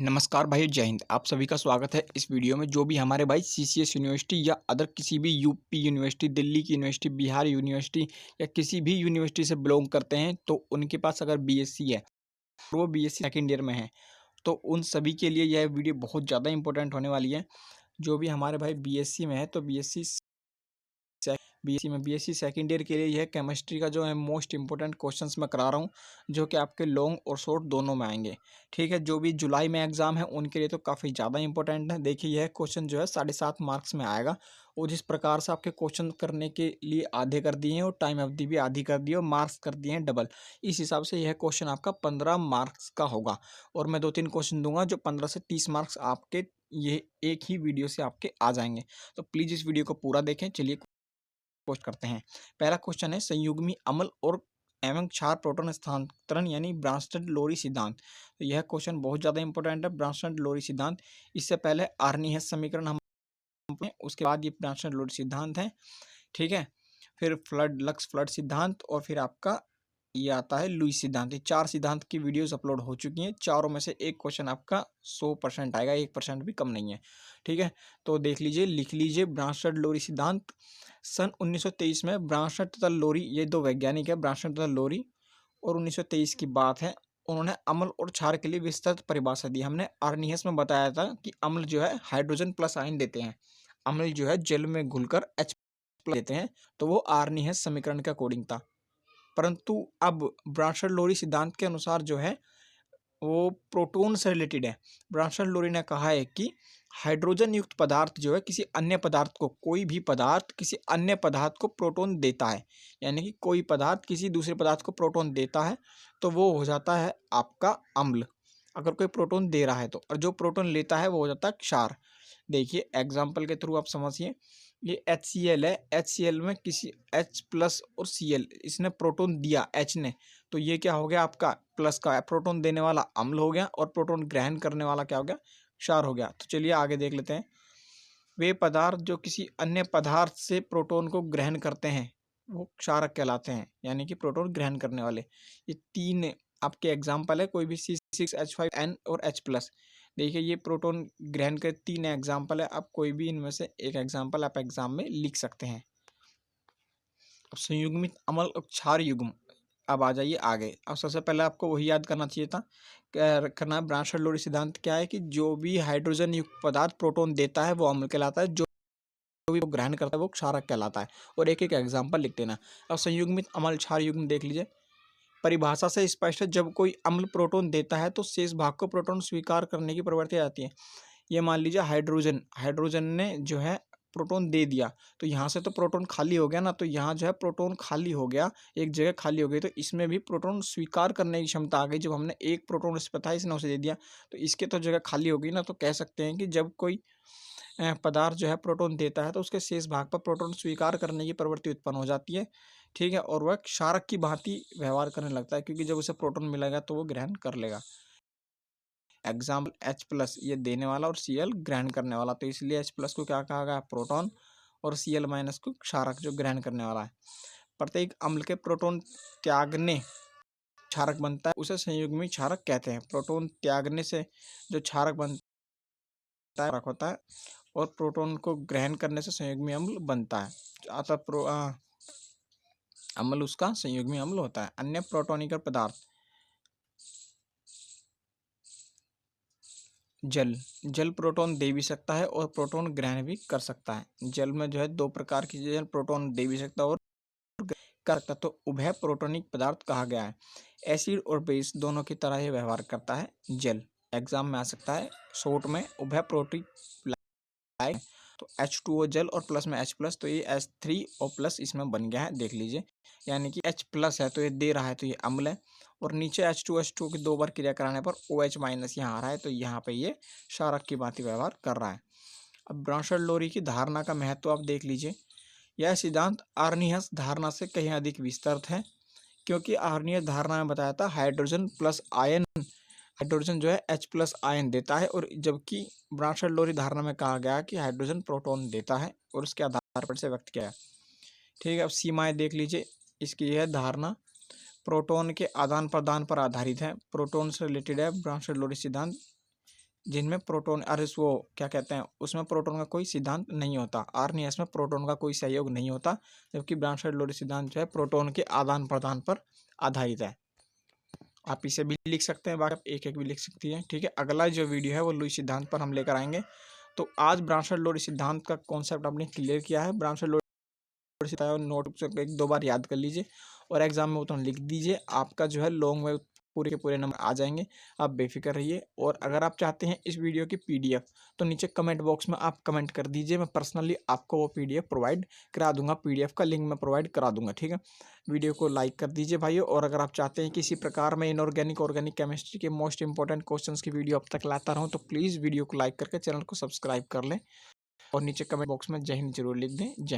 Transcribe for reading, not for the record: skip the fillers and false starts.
नमस्कार भाई, जय हिंद। आप सभी का स्वागत है इस वीडियो में। जो भी हमारे भाई सीसीएस यूनिवर्सिटी या अदर किसी भी यूपी यूनिवर्सिटी, दिल्ली की यूनिवर्सिटी, बिहार यूनिवर्सिटी या किसी भी यूनिवर्सिटी से बिलोंग करते हैं, तो उनके पास अगर बीएससी है, वो बीएससी सेकंड ईयर में है, तो उन सभी के लिए यह वीडियो बहुत ज़्यादा इंपॉर्टेंट होने वाली है। जो भी हमारे भाई बीएससी में है, तो बीएससी सेकंड ईयर के लिए यह केमिस्ट्री का जो है मोस्ट इंपॉर्टेंट क्वेश्चंस मैं करा रहा हूँ, जो कि आपके लॉन्ग और शॉर्ट दोनों में आएंगे। ठीक है, जो भी जुलाई में एग्जाम है उनके लिए तो काफ़ी ज़्यादा इंपॉर्टेंट है। देखिए, यह क्वेश्चन जो है 7.5 मार्क्स में आएगा, और जिस प्रकार से आपके क्वेश्चन करने के लिए आधे कर दिए हैं और टाइम अवधि भी आधी कर दी है और मार्क्स कर दिए हैं डबल, इस हिसाब से यह क्वेश्चन आपका 15 मार्क्स का होगा। और मैं 2-3 क्वेश्चन दूंगा जो 15 से 30 मार्क्स आपके ये एक ही वीडियो से आपके आ जाएंगे। तो प्लीज़ इस वीडियो को पूरा देखें। चलिए पोस्ट करते हैं। पहला क्वेश्चन है संयुग्मी अम्ल और एवं क्षार प्रोटॉन स्थानांतरण यानी ब्रांस्टड लोरी सिद्धांत। तो यह क्वेश्चन बहुत ज़्यादा इंपॉर्टेंट है, ब्रांस्टड लोरी सिद्धांत। इससे पहले आर्नी-हेस समीकरण हम उसके बाद ये ब्रांस्टड लोरी सिद्धांत है। ठीक है, फिर लक्स फ्लड सिद्धांत, और फिर आपका ये आता है लुईस सिद्धांत। ये 4 सिद्धांत की वीडियोस अपलोड हो चुकी हैं। चारों में से एक क्वेश्चन आपका 100% आएगा, 1% भी कम नहीं है। ठीक है, तो देख लीजिए, लिख लीजिए ब्रांस्टड लोरी सिद्धांत। सन 1923 में ब्रांस्टड तथा लोरी, ये दो वैज्ञानिक है, ब्रांस्टड तथा लोरी, और 1923 की बात है। उन्होंने अम्ल और क्षार के लिए विस्तृत परिभाषा दी। हमने आर्नियस में बताया था कि अम्ल जो है हाइड्रोजन प्लस आयन देते हैं, अम्ल जो है जल में घुलकर H प्लस देते हैं, तो वो आर्नियस समीकरण के अकॉर्डिंग था। परंतु अब ब्रांस्टड लोरी सिद्धांत के अनुसार जो है वो प्रोटॉन से रिलेटेड है। ब्रांस्टड लोरी ने कहा है कि हाइड्रोजन युक्त पदार्थ जो है किसी अन्य पदार्थ को, कोई भी पदार्थ किसी अन्य पदार्थ को प्रोटॉन देता है, यानी कि कोई पदार्थ किसी दूसरे पदार्थ को प्रोटॉन देता है, तो वो हो जाता है आपका अम्ल, अगर कोई प्रोटॉन दे रहा है तो। और जो प्रोटॉन लेता है वो हो जाता है क्षार। देखिए एग्जाम्पल के थ्रू आप समझिए, ये HCl है, HCl में किसी H प्लस और Cl, इसने प्रोटॉन दिया H ने, तो ये क्या हो गया आपका प्लस का प्रोटॉन देने वाला अम्ल हो गया, और प्रोटॉन ग्रहण करने वाला क्या हो गया, क्षार हो गया। तो चलिए आगे देख लेते हैं। वे पदार्थ जो किसी अन्य पदार्थ से प्रोटॉन को ग्रहण करते हैं वो क्षारक कहलाते हैं, यानी कि प्रोटॉन ग्रहण करने वाले। ये 3 आपके एग्जाम्पल है, कोई भी C6H5N और H प्लस। देखिए ये प्रोटॉन ग्रहण के 3 एग्जाम्पल है, आप कोई भी इनमें से एक एग्जाम्पल आप एग्जाम में लिख सकते हैं। अब संयुग्मित अम्ल और क्षार युग्म, अब आ जाइए आगे। अब सबसे पहले आपको वही याद करना चाहिए था, करना ब्रांस्टड लोरी सिद्धांत क्या है कि जो भी हाइड्रोजन युक्त पदार्थ प्रोटॉन देता है वो अम्ल कहलाता है, जो भी वो ग्रहण करता है वो क्षारक कहलाता है। और एक एक एग्जाम्पल लिख देना। अब संयुग्मित अम्ल क्षार युग्म देख लीजिए। परिभाषा से स्पष्ट है, जब कोई अम्ल प्रोटॉन देता है तो शेष भाग को प्रोटॉन स्वीकार करने की प्रवृत्ति आती है। ये मान लीजिए हाइड्रोजन, हाइड्रोजन ने जो है प्रोटॉन दे दिया, तो यहाँ से तो प्रोटॉन खाली हो गया ना, तो यहाँ जो है प्रोटॉन खाली हो गया, एक जगह खाली हो गई, तो इसमें भी प्रोटॉन स्वीकार करने की क्षमता आ गई। जब हमने एक प्रोटॉन इस पे था, इसने उसे दे दिया, तो इसके तो जगह खाली हो गई ना। तो कह सकते हैं कि जब कोई पदार्थ जो है प्रोटॉन देता है तो उसके शेष भाग पर प्रोटॉन स्वीकार करने की प्रवृत्ति उत्पन्न हो जाती है। ठीक है, और वह क्षारक की भांति व्यवहार करने लगता है, क्योंकि जब उसे प्रोटॉन मिलेगा तो वो ग्रहण कर लेगा। एग्जाम्पल H प्लस, ये देने वाला, और Cl ग्रहण करने वाला, तो इसलिए H प्लस को क्या कहा गया, प्रोटॉन, और Cl माइनस को क्षारक जो ग्रहण करने वाला है। प्रत्येक अम्ल के प्रोटॉन त्यागने क्षारक बनता है, उसे संयुग्मी क्षारक कहते हैं। प्रोटॉन त्यागने से जो क्षारक बनता है होता है, और प्रोटॉन को ग्रहण करने से संयुग्मी अम्ल बनता है। अतः अम्ल उसका संयुग्मी अम्ल होता है। अन्य प्रोटोनिक पदार्थ, जल, जल प्रोटॉन दे भी सकता है और प्रोटॉन ग्रहण भी कर सकता है। जल में जो है 2 प्रकार की चीजें, प्रोटॉन दे भी सकता है और कर सकता, तो उभय प्रोटोनिक पदार्थ कहा गया है। एसिड और बेस दोनों की तरह ये व्यवहार करता है जल। एग्जाम में आ सकता है शॉर्ट में, उभय प्रोटिक, तो H2O जल और प्लस में H प्लस, तो ये H3O प्लस इसमें बन गया है, देख लीजिए। यानी कि H प्लस है तो ये दे रहा है, तो ये अम्ल है, और नीचे H2 की 2 बार क्रिया कराने पर OH माइनस यहाँ आ रहा है, तो यहाँ पे ये क्षारक की भांति व्यवहार कर रहा है। अब ब्रांस्टड लोरी की धारणा का महत्व आप देख लीजिए। यह सिद्धांत आर्नियस धारणा से कहीं अधिक विस्तृत है, क्योंकि आर्नियस धारणा में बताया था हाइड्रोजन प्लस आयन, हाइड्रोजन जो है H प्लस आयन देता है, और जबकि ब्रांस्टड लोरी धारणा में कहा गया कि हाइड्रोजन प्रोटॉन देता है, और उसके आधार पर से व्यक्त किया है। ठीक है, अब सीमाएं देख लीजिए इसकी। यह धारणा प्रोटॉन के आदान प्रदान पर आधारित है, प्रोटॉन से रिलेटेड है ब्रांस्टड लोरी सिद्धांत। जिनमें प्रोटॉन अरे वो क्या कहते हैं, उसमें प्रोटॉन का कोई सिद्धांत नहीं होता। आर्नियस में प्रोटॉन का कोई सहयोग नहीं होता, जबकि ब्राउनस्टेड लोरी सिद्धांत जो है प्रोटॉन के आदान प्रदान पर आधारित है। आप इसे भी लिख सकते हैं, बाकी आप एक एक भी लिख सकती हैं। ठीक है, अगला जो वीडियो है वो लुईस सिद्धांत पर हम लेकर आएंगे। तो आज ब्राउनस्टेड लोरी सिद्धांत का कॉन्सेप्ट आपने क्लियर किया है। ब्राउनस्टेड लोरी सिद्धांत नोटबुक से एक दो बार याद कर लीजिए और एग्जाम में उतना लिख दीजिए, आपका जो है लॉन्ग में पूरे के पूरे नंबर आ जाएंगे। आप बेफिक्र रहिए। और अगर आप चाहते हैं इस वीडियो की पीडीएफ, तो नीचे कमेंट बॉक्स में आप कमेंट कर दीजिए, मैं पर्सनली आपको वो पीडीएफ प्रोवाइड करा दूंगा। पीडीएफ का लिंक मैं प्रोवाइड करा दूंगा। ठीक है, वीडियो को लाइक कर दीजिए भाइयों। और अगर आप चाहते हैं किसी प्रकार में इनऑर्गेनिक ऑर्गेनिक केमिस्ट्री के मोस्ट इंपॉर्टेंट क्वेश्चंस की वीडियो अब तक लाता रहूं, तो प्लीज़ वीडियो को लाइक करके चैनल को सब्सक्राइब कर लें और नीचे कमेंट बॉक्स में जय हिंद जरूर लिख दें। जय